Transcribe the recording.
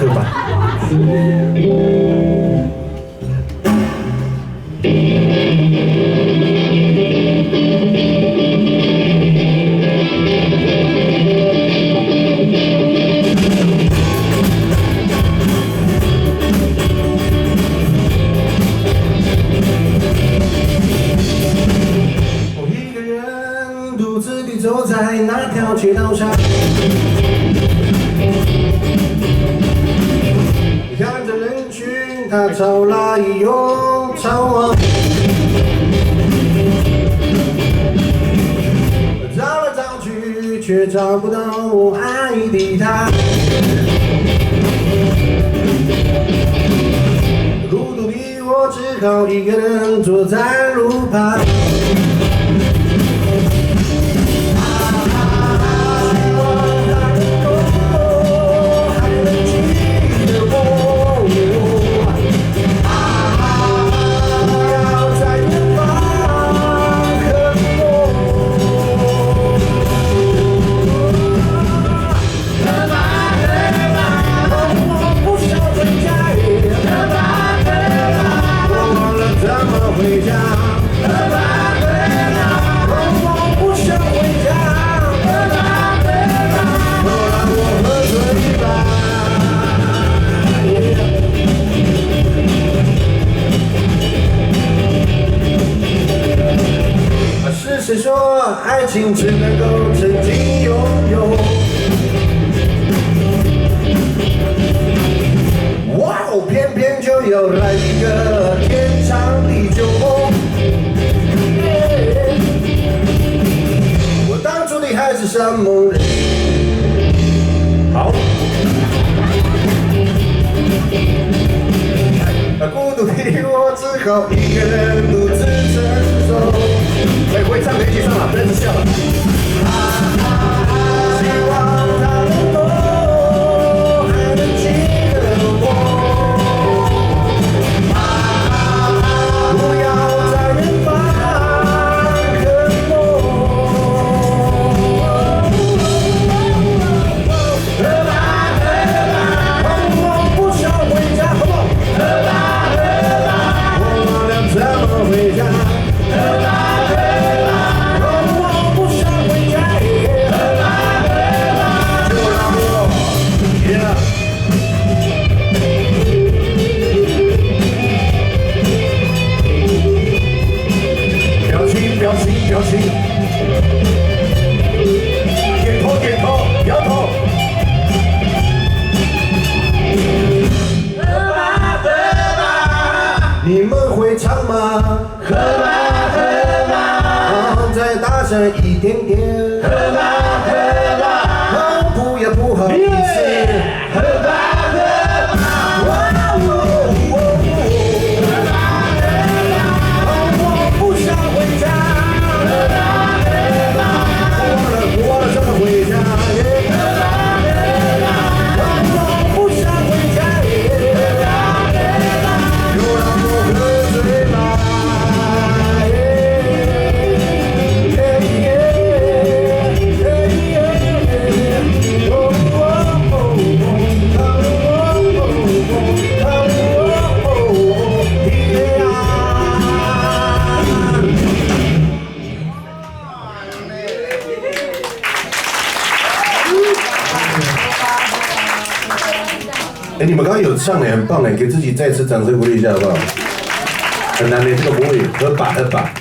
喝吧。我一个人独自地走在那条街道上。 看着人群，它朝来又朝往，找来找去，却找不到我爱的他。孤独的我只好一个人坐在路旁。 谁说爱情只能够曾经拥有？哇哦，偏偏就要来一个天长地久。我当初的还是山盟人。好。孤独的我只好一个人独自承受。 会唱可以一起唱了，不认识笑了。希望他能够还能记得我，不要在远方等我。喝吧喝吧，我不想回家，好不好？喝吧喝吧，我忘了怎么回家。喝吧。 表情，点头点头，摇头。喝吧喝吧，你们会唱吗？喝吧喝吧，再大声一点点。喝吧喝吧，不要不好意思。喝吧。 哎，你们刚刚有唱的很棒的，给自己再次掌声鼓励一下好不好？很难的，这个不会，喝吧喝吧。